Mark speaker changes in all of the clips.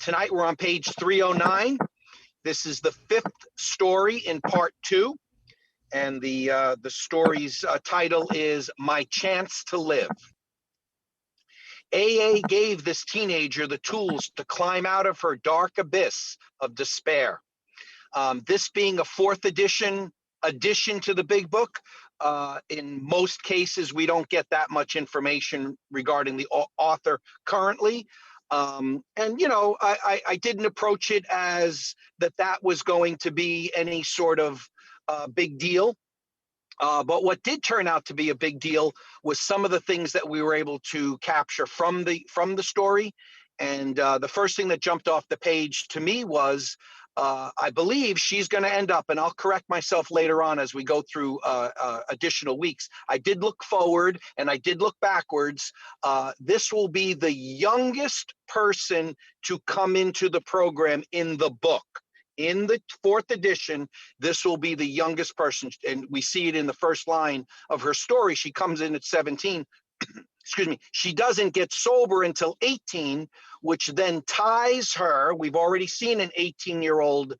Speaker 1: Tonight we're on page 309. This is the fifth story in part 2, and the story's title is My Chance to Live. AA gave this teenager the tools to climb out of her dark abyss of despair. This being a fourth addition to the big book, in most cases we don't get that much information regarding the author currently. And you know, I didn't approach it as that was going to be any sort of big deal. But what did turn out to be a big deal was some of the things that we were able to capture from the story. And the first thing that jumped off the page to me was, I believe she's going to end up, and I'll correct myself later on as we go through additional weeks. I did look forward and I did look backwards. This will be the youngest person to come into the program in the book. In the fourth edition, this will be the youngest person, and we see it in the first line of her story. She comes in at 17. Excuse me. She doesn't get sober until 18, which then ties her. We've already seen an 18-year-old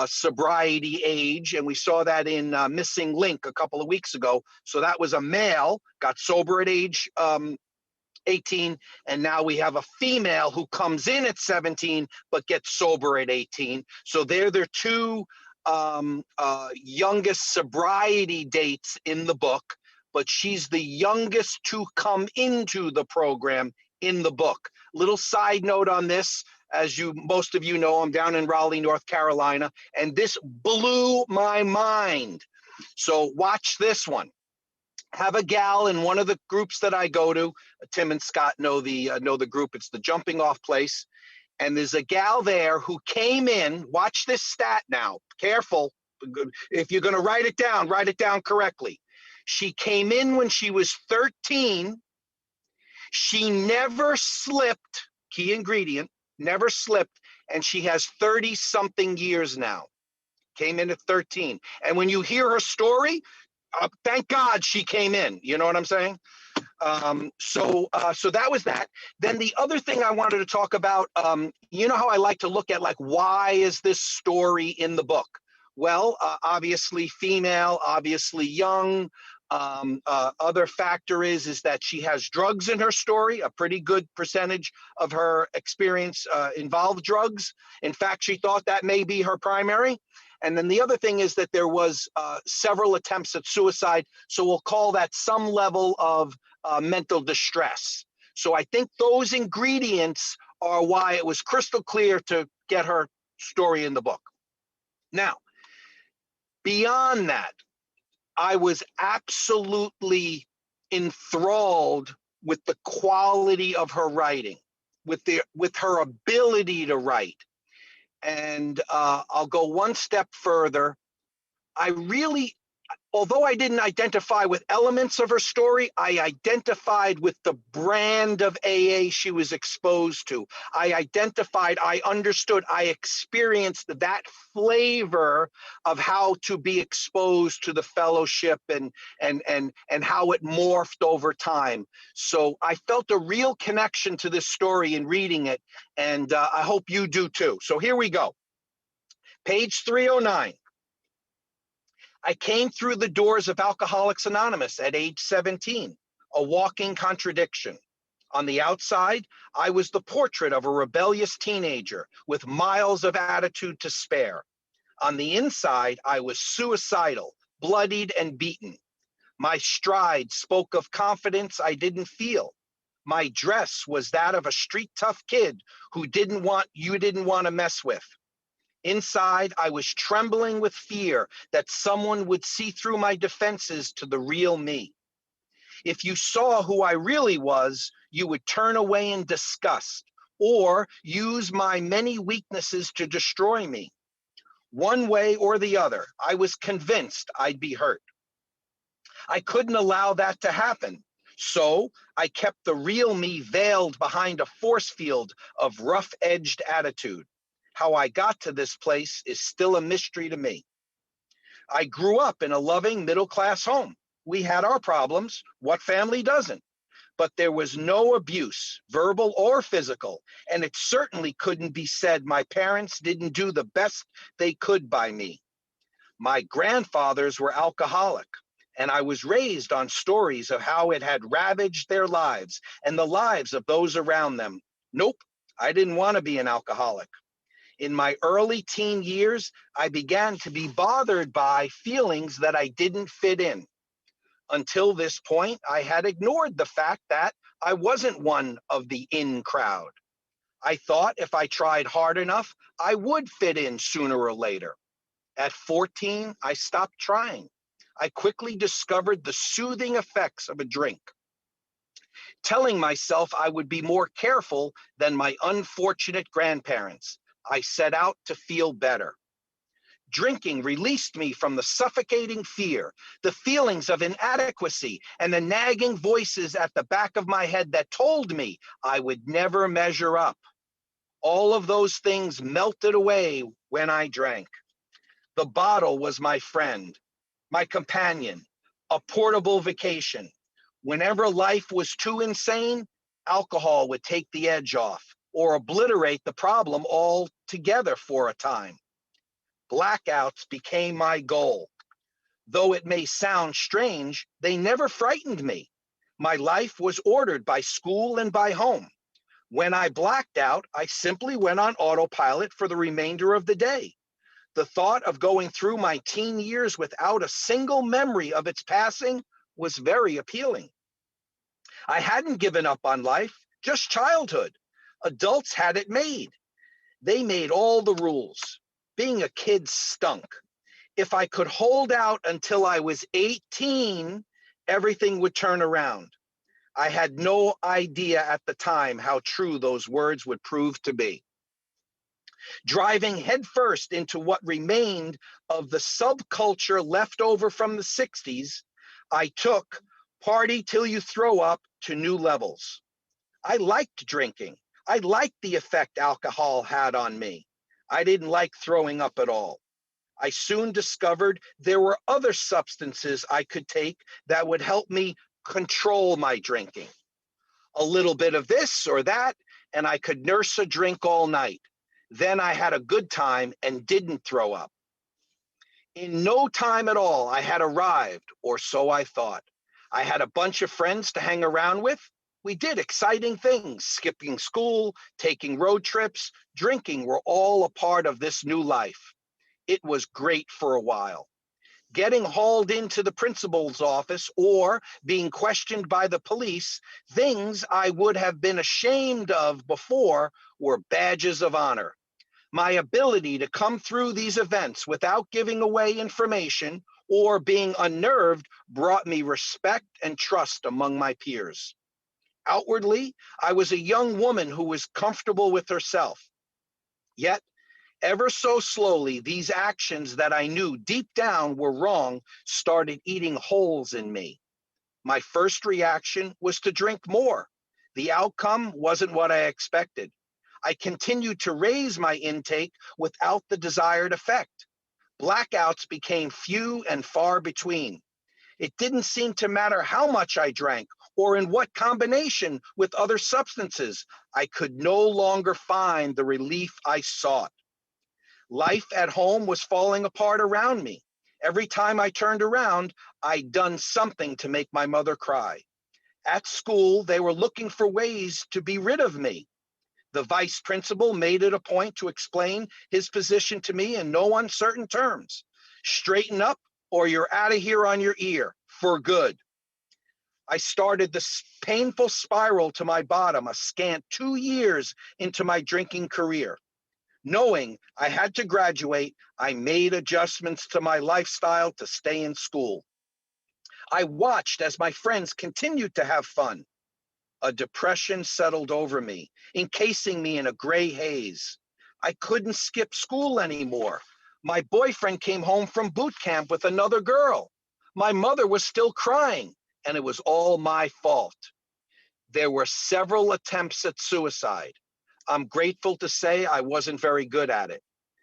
Speaker 1: sobriety age, and we saw that in Missing Link a couple of weeks ago. So that was a male, got sober at age 18, and now we have a female who comes in at 17 but gets sober at 18. So they're their two youngest sobriety dates in the book, but she's the youngest to come into the program in the book. Little side note on this, as most of you know, I'm down in Raleigh, North Carolina, and this blew my mind. So watch this one. Have a gal in one of the groups that I go to. Tim and Scott know the group. It's the Jumping Off Place. And there's a gal there who came in. Watch this stat now. Careful. If you're going to write it down correctly. She came in when she was 13. She never slipped, key ingredient, never slipped, and she has 30-something years now. Came in at 13. And when you hear her story, thank God she came in. You know what I'm saying? So that was that. Then the other thing I wanted to talk about, you know how I like to look at, like, why is this story in the book? Well, obviously female, obviously young. Other factor is that she has drugs in her story. A pretty good percentage of her experience involved drugs. In fact, she thought that may be her primary. And then the other thing is that there was several attempts at suicide. So we'll call that some level of mental distress. So I think those ingredients are why it was crystal clear to get her story in the book. Now, beyond that, I was absolutely enthralled with the quality of her writing, with her ability to write. And I'll go one step further. Although I didn't identify with elements of her story, I identified with the brand of AA she was exposed to. I understood, I experienced that flavor of how to be exposed to the fellowship and how it morphed over time. So I felt a real connection to this story in reading it, and I hope you do too. So here we go. Page 309. I came through the doors of Alcoholics Anonymous at age 17, a walking contradiction. On the outside, I was the portrait of a rebellious teenager with miles of attitude to spare. On the inside, I was suicidal, bloodied and beaten. My stride spoke of confidence I didn't feel. My dress was that of a street tough kid who you didn't want to mess with. Inside, I was trembling with fear that someone would see through my defenses to the real me. If you saw who I really was, you would turn away in disgust or use my many weaknesses to destroy me. One way or the other, I was convinced I'd be hurt. I couldn't allow that to happen. So I kept the real me veiled behind a force field of rough-edged attitude. How I got to this place is still a mystery to me. I grew up in a loving middle-class home. We had our problems. What family doesn't? but there was no abuse, verbal or physical, and it certainly couldn't be said my parents didn't do the best they could by me. My grandfathers were alcoholic, and I was raised on stories of how it had ravaged their lives and the lives of those around them. Nope, I didn't want to be an alcoholic. In my early teen years, I began to be bothered by feelings that I didn't fit in. Until this point, I had ignored the fact that I wasn't one of the in crowd. I thought if I tried hard enough, I would fit in sooner or later. At 14, I stopped trying. I quickly discovered the soothing effects of a drink. Telling myself I would be more careful than my unfortunate grandparents, I set out to feel better. Drinking released me from the suffocating fear, the feelings of inadequacy, and the nagging voices at the back of my head that told me I would never measure up. All of those things melted away when I drank. The bottle was my friend, my companion, a portable vacation. Whenever life was too insane, alcohol would take the edge off or obliterate the problem altogether for a time. Blackouts became my goal. Though it may sound strange, they never frightened me. My life was ordered by school and by home. When I blacked out, I simply went on autopilot for the remainder of the day. The thought of going through my teen years without a single memory of its passing was very appealing. I hadn't given up on life, just childhood. Adults had it made. They made all the rules. Being a kid stunk. If I could hold out until I was 18, everything would turn around. I had no idea at the time how true those words would prove to be. Driving headfirst into what remained of the subculture left over from the 60s, I took Party Till You Throw Up to new levels. I liked drinking. I liked the effect alcohol had on me. I didn't like throwing up at all. I soon discovered there were other substances I could take that would help me control my drinking. A little bit of this or that, and I could nurse a drink all night. Then I had a good time and didn't throw up. In no time at all, I had arrived, or so I thought. I had a bunch of friends to hang around with. We did exciting things, skipping school, taking road trips, drinking were all a part of this new life. It was great for a while. Getting hauled into the principal's office or being questioned by the police, things I would have been ashamed of before, were badges of honor. My ability to come through these events without giving away information or being unnerved brought me respect and trust among my peers. Outwardly, I was a young woman who was comfortable with herself. Yet, ever so slowly, these actions that I knew deep down were wrong started eating holes in me. My first reaction was to drink more. The outcome wasn't what I expected. I continued to raise my intake without the desired effect. Blackouts became few and far between. It didn't seem to matter how much I drank or in what combination with other substances. I could no longer find the relief I sought. Life at home was falling apart around me. Every time I turned around, I'd done something to make my mother cry. At school, they were looking for ways to be rid of me. The vice principal made it a point to explain his position to me in no uncertain terms. Straighten up or you're out of here on your ear for good. I started this painful spiral to my bottom a scant 2 years into my drinking career. Knowing I had to graduate, I made adjustments to my lifestyle to stay in school. I watched as my friends continued to have fun. A depression settled over me, encasing me in a gray haze. I couldn't skip school anymore. My boyfriend came home from boot camp with another girl. My mother was still crying, and it was all my fault. There were several attempts at suicide. I'm grateful to say I wasn't very good at it.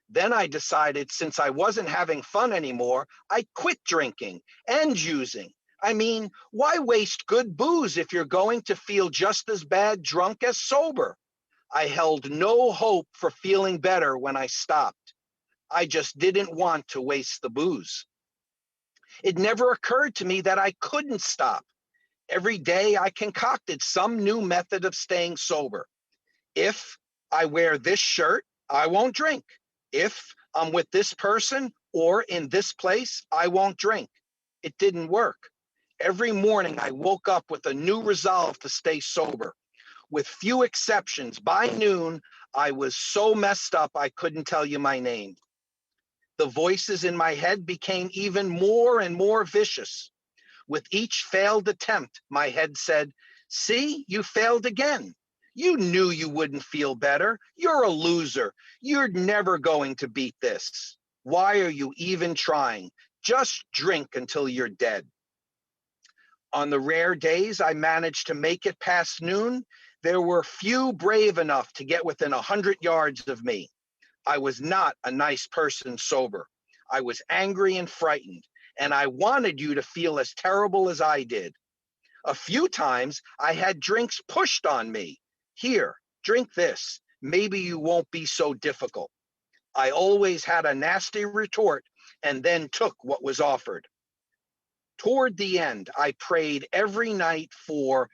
Speaker 1: Then I decided since I wasn't having fun anymore, I quit drinking and using. I mean, why waste good booze if you're going to feel just as bad drunk as sober? I held no hope for feeling better when I stopped. I just didn't want to waste the booze. It never occurred to me that I couldn't stop. Every day I concocted some new method of staying sober. If I wear this shirt, I won't drink. If I'm with this person or in this place, I won't drink. It didn't work. Every morning I woke up with a new resolve to stay sober. With few exceptions, by noon, I was so messed up I couldn't tell you my name. The voices in my head became even more and more vicious. With each failed attempt, my head said, "See, you failed again. You knew you wouldn't feel better. You're a loser. You're never going to beat this. Why are you even trying? Just drink until you're dead." On the rare days I managed to make it past noon, there were few brave enough to get within 100 yards of me. I was not a nice person sober. I was angry and frightened, and I wanted you to feel as terrible as I did. A few times I had drinks pushed on me. "Here, drink this. Maybe you won't be so difficult." I always had a nasty retort and then took what was offered. Toward the end, I prayed every night for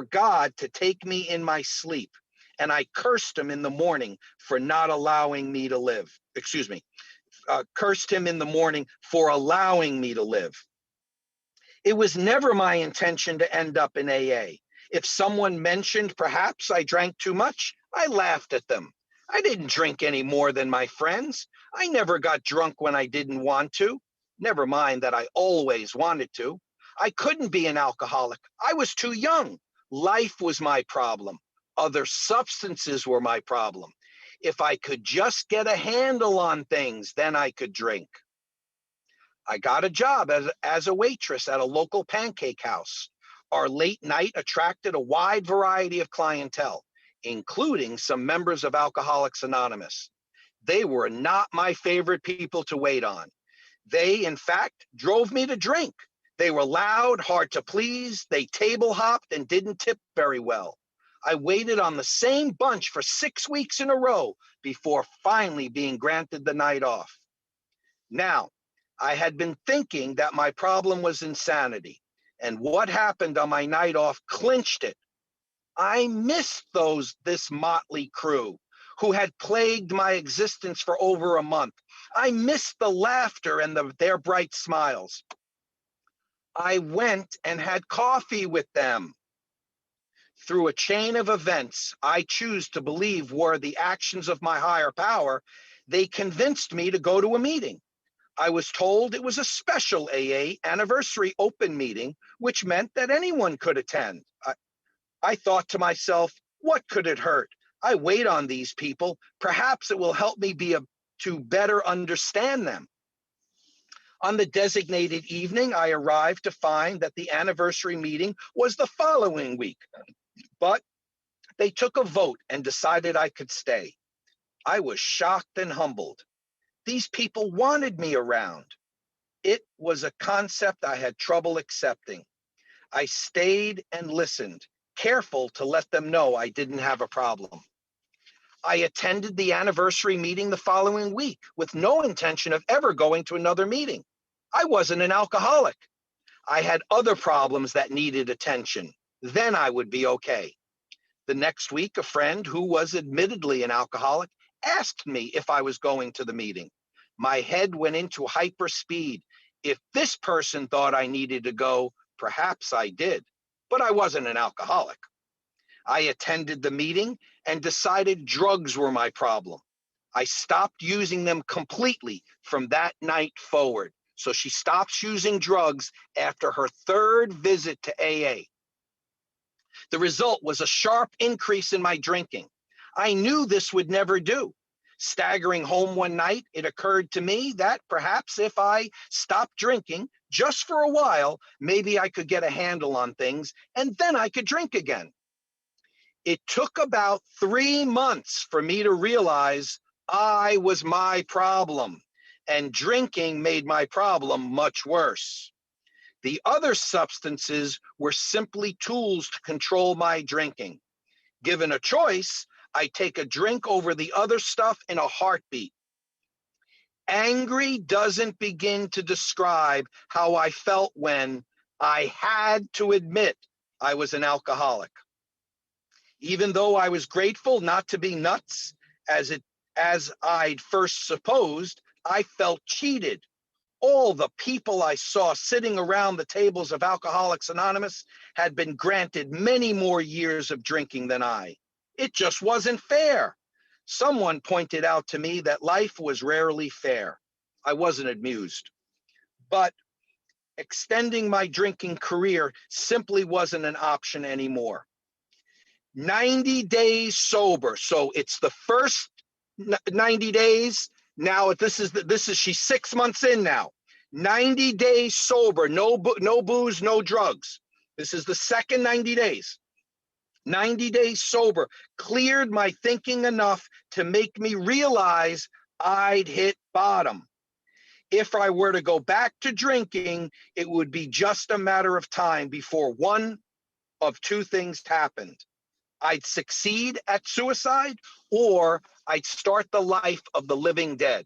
Speaker 1: God to take me in my sleep, and I cursed him in the morning for not allowing me to live. Excuse me, cursed him in the morning for allowing me to live. It was never my intention to end up in AA. If someone mentioned perhaps I drank too much, I laughed at them. I didn't drink any more than my friends. I never got drunk when I didn't want to. Never mind that I always wanted to. I couldn't be an alcoholic. I was too young. Life was my problem. Other substances were my problem. If I could just get a handle on things, then I could drink. I got a job as a waitress at a local pancake house. Our late night attracted a wide variety of clientele, including some members of Alcoholics Anonymous. They were not my favorite people to wait on. They, in fact, drove me to drink. They were loud, hard to please, they table hopped and didn't tip very well. I waited on the same bunch for 6 weeks in a row before finally being granted the night off. Now, I had been thinking that my problem was insanity, and what happened on my night off clinched it. I missed this motley crew who had plagued my existence for over a month. I missed the laughter and their bright smiles. I went and had coffee with them. Through a chain of events I choose to believe were the actions of my higher power, they convinced me to go to a meeting. I was told it was a special AA anniversary open meeting, which meant that anyone could attend. I thought to myself, what could it hurt? I wait on these people. Perhaps it will help me to better understand them. On the designated evening, I arrived to find that the anniversary meeting was the following week, but they took a vote and decided I could stay. I was shocked and humbled. These people wanted me around. It was a concept I had trouble accepting. I stayed and listened, careful to let them know I didn't have a problem. I attended the anniversary meeting the following week with no intention of ever going to another meeting. I wasn't an alcoholic. I had other problems that needed attention. Then I would be okay. The next week, a friend who was admittedly an alcoholic asked me if I was going to the meeting. My head went into hyperspeed. If this person thought I needed to go, perhaps I did, but I wasn't an alcoholic. I attended the meeting and decided drugs were my problem. I stopped using them completely from that night forward. So she stops using drugs after her third visit to AA. The result was a sharp increase in my drinking. I knew this would never do. Staggering home one night, it occurred to me that perhaps if I stopped drinking just for a while, maybe I could get a handle on things and then I could drink again. It took about 3 months for me to realize I was my problem, and drinking made my problem much worse. The other substances were simply tools to control my drinking. Given a choice, I take a drink over the other stuff in a heartbeat. Angry doesn't begin to describe how I felt when I had to admit I was an alcoholic. Even though I was grateful not to be nuts, as I'd first supposed, I felt cheated. All the people I saw sitting around the tables of Alcoholics Anonymous had been granted many more years of drinking than I. It just wasn't fair. Someone pointed out to me that life was rarely fair. I wasn't amused. But extending my drinking career simply wasn't an option anymore. 90 days sober. So it's the first 90 days. Now she's 6 months in now. 90 days sober, no booze, no drugs. This is the second 90 days. 90 days sober cleared my thinking enough to make me realize I'd hit bottom. If I were to go back to drinking, it would be just a matter of time before one of two things happened. I'd succeed at suicide, or I'd start the life of the living dead.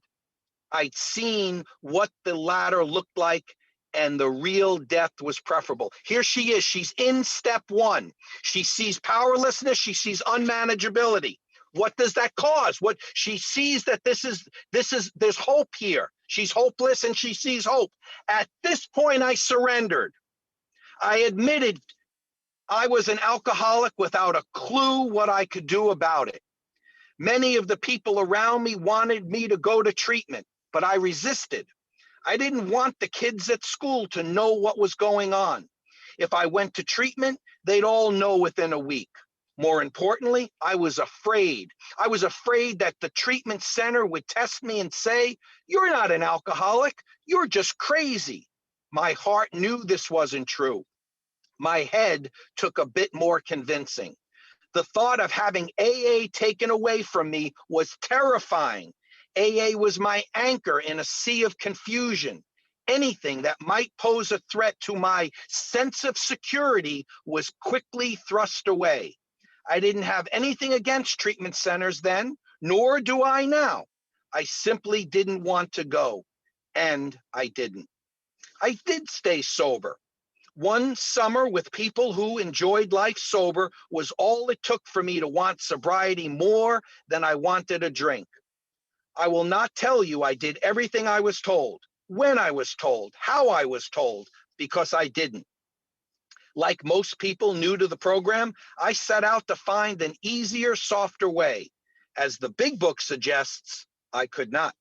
Speaker 1: I'd seen what the latter looked like, and the real death was preferable. Here she is. She's in step one. She sees powerlessness. She sees unmanageability. What does that cause? What she sees that there's hope here. She's hopeless and she sees hope. At this point, I surrendered. I admitted I was an alcoholic without a clue what I could do about it. Many of the people around me wanted me to go to treatment, but I resisted. I didn't want the kids at school to know what was going on. If I went to treatment, they'd all know within a week. More importantly, I was afraid. I was afraid that the treatment center would test me and say, "You're not an alcoholic, you're just crazy." My heart knew this wasn't true. My head took a bit more convincing. The thought of having AA taken away from me was terrifying. AA was my anchor in a sea of confusion. Anything that might pose a threat to my sense of security was quickly thrust away. I didn't have anything against treatment centers then, nor do I now. I simply didn't want to go, and I didn't. I did stay sober. One summer with people who enjoyed life sober was all it took for me to want sobriety more than I wanted a drink. I will not tell you I did everything I was told, when I was told, how I was told, because I didn't. Like most people new to the program, I set out to find an easier, softer way. As the big book suggests, I could not.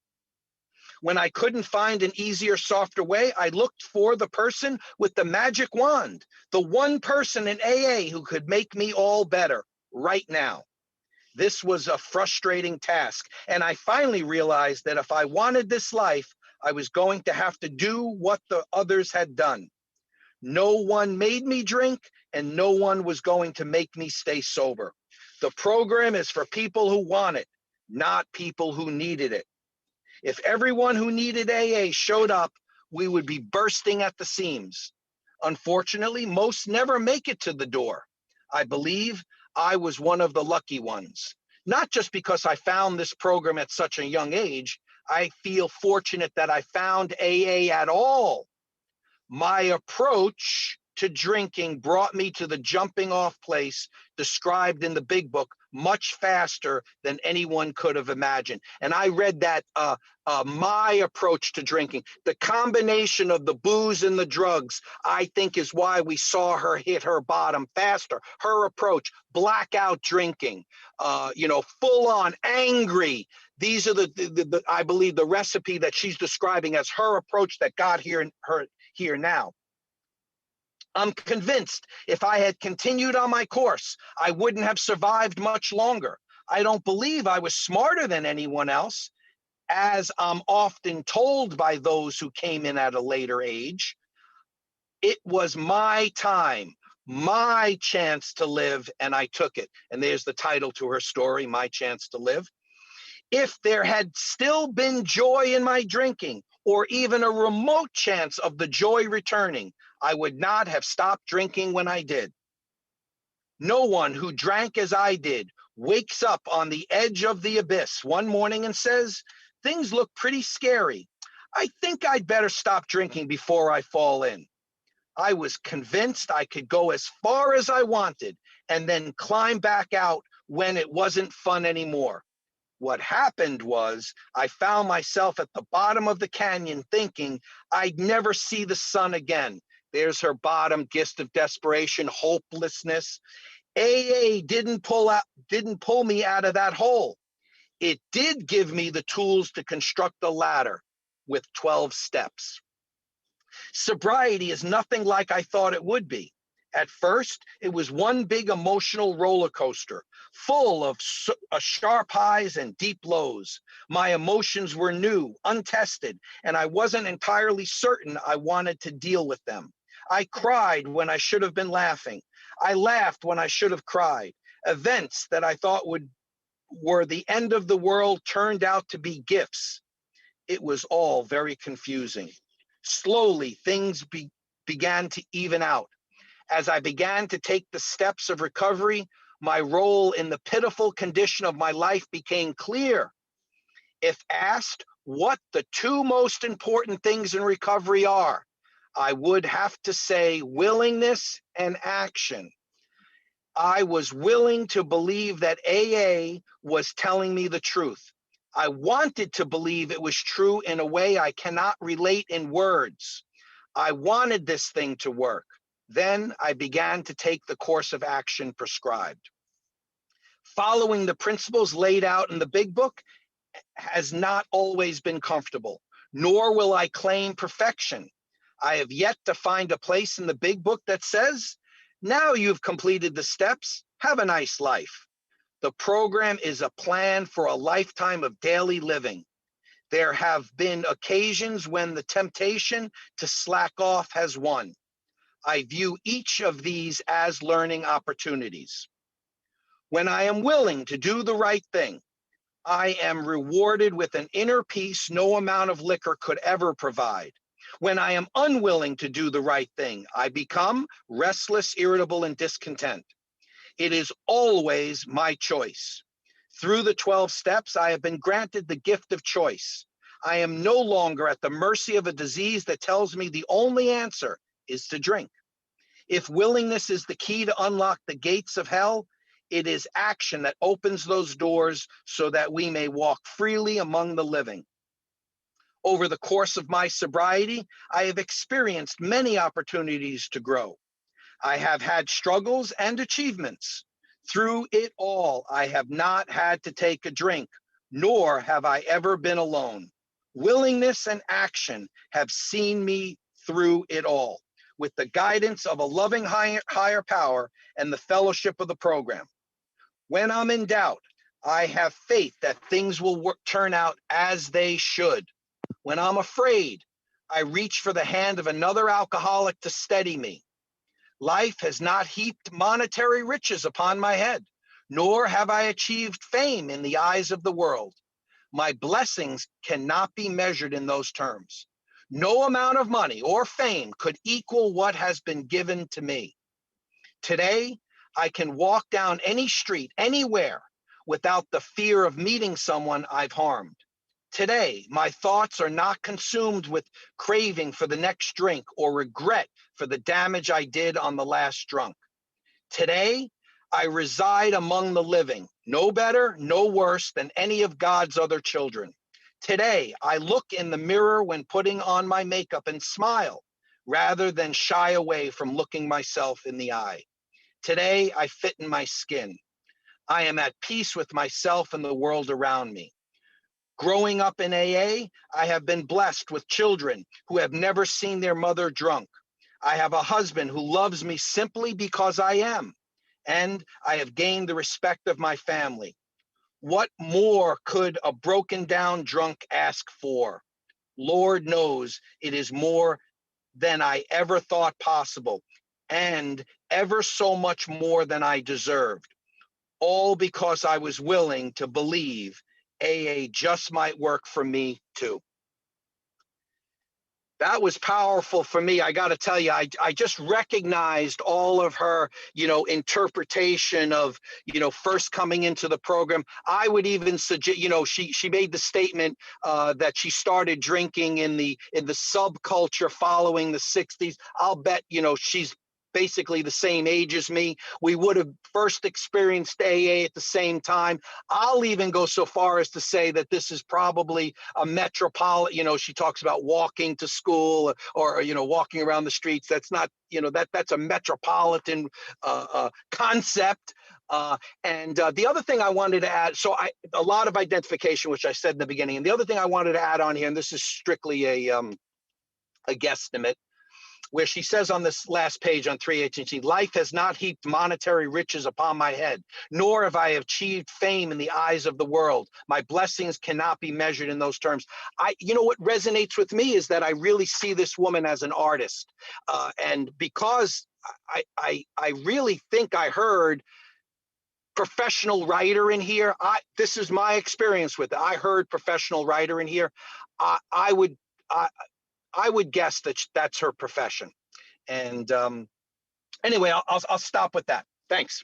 Speaker 1: When I couldn't find an easier, softer way, I looked for the person with the magic wand, the one person in AA who could make me all better right now. This was a frustrating task, and I finally realized that if I wanted this life, I was going to have to do what the others had done. No one made me drink, and no one was going to make me stay sober. The program is for people who want it, not people who needed it. If everyone who needed AA showed up, we would be bursting at the seams. Unfortunately, most never make it to the door. I believe I was one of the lucky ones. Not just because I found this program at such a young age, I feel fortunate that I found AA at all. My approach to drinking brought me to the jumping off place described in the big book much faster than anyone could have imagined. And I read that my approach to drinking, the combination of the booze and the drugs, I think is why we saw her hit her bottom faster. Her approach, blackout drinking, full on angry. These are the I believe the recipe that she's describing as her approach that got here now. I'm convinced if I had continued on my course, I wouldn't have survived much longer. I don't believe I was smarter than anyone else, as I'm often told by those who came in at a later age. It was my time, my chance to live, and I took it. And there's the title to her story, My Chance to Live. If there had still been joy in my drinking, or even a remote chance of the joy returning, I would not have stopped drinking when I did. No one who drank as I did wakes up on the edge of the abyss one morning and says, things look pretty scary. I think I'd better stop drinking before I fall in. I was convinced I could go as far as I wanted and then climb back out when it wasn't fun anymore. What happened was I found myself at the bottom of the canyon thinking I'd never see the sun again. There's her bottom, gist of desperation, hopelessness. AA didn't pull me out of that hole. It did give me the tools to construct a ladder with 12 steps. Sobriety is nothing like I thought it would be. At first, it was one big emotional roller coaster, full of sharp highs and deep lows. My emotions were new, untested, and I wasn't entirely certain I wanted to deal with them. I cried when I should have been laughing. I laughed when I should have cried. Events that I thought were the end of the world turned out to be gifts. It was all very confusing. Slowly, things began to even out. As I began to take the steps of recovery, my role in the pitiful condition of my life became clear. If asked what the two most important things in recovery are, I would have to say willingness and action. I was willing to believe that AA was telling me the truth. I wanted to believe it was true in a way I cannot relate in words. I wanted this thing to work. Then I began to take the course of action prescribed. Following the principles laid out in the big book has not always been comfortable, nor will I claim perfection. I have yet to find a place in the big book that says, now you've completed the steps, have a nice life. The program is a plan for a lifetime of daily living. There have been occasions when the temptation to slack off has won. I view each of these as learning opportunities. When I am willing to do the right thing, I am rewarded with an inner peace no amount of liquor could ever provide. When I am unwilling to do the right thing, I become restless, irritable, and discontent. It is always my choice. Through the 12 steps, I have been granted the gift of choice. I am no longer at the mercy of a disease that tells me the only answer is to drink. If willingness is the key to unlock the gates of hell, it is action that opens those doors so that we may walk freely among the living. Over the course of my sobriety, I have experienced many opportunities to grow. I have had struggles and achievements. Through it all, I have not had to take a drink, nor have I ever been alone. Willingness and action have seen me through it all, with the guidance of a loving higher power and the fellowship of the program. When I'm in doubt, I have faith that things will turn out as they should. When I'm afraid, I reach for the hand of another alcoholic to steady me. Life has not heaped monetary riches upon my head, nor have I achieved fame in the eyes of the world. My blessings cannot be measured in those terms. No amount of money or fame could equal what has been given to me. Today, I can walk down any street, anywhere, without the fear of meeting someone I've harmed. Today, my thoughts are not consumed with craving for the next drink or regret for the damage I did on the last drunk. Today, I reside among the living, no better, no worse than any of God's other children. Today, I look in the mirror when putting on my makeup and smile, rather than shy away from looking myself in the eye. Today, I fit in my skin. I am at peace with myself and the world around me. Growing up in AA, I have been blessed with children who have never seen their mother drunk. I have a husband who loves me simply because I am, and I have gained the respect of my family. What more could a broken down drunk ask for? Lord knows it is more than I ever thought possible, and ever so much more than I deserved. All because I was willing to believe AA just might work for me too. That was powerful for me. I got to tell you, I just recognized all of her, interpretation of, first coming into the program. I would even suggest, she made the statement that she started drinking in the subculture following the 60s. I'll bet, she's basically the same age as me. We would have first experienced AA at the same time. I'll even go so far as to say that this is probably a metropolitan, she talks about walking to school or walking around the streets. That's not, that's a metropolitan concept. And the other thing I wanted to add, a lot of identification, which I said in the beginning, and the other thing I wanted to add on here, and this is strictly a guesstimate, where she says on this last page on 318, life has not heaped monetary riches upon my head, nor have I achieved fame in the eyes of the world. My blessings cannot be measured in those terms. What resonates with me is that I really see this woman as an artist. And because I really think I heard professional writer in here, this is my experience with it. I heard professional writer in here. I would guess that that's her profession. And anyway, I'll stop with that. Thanks.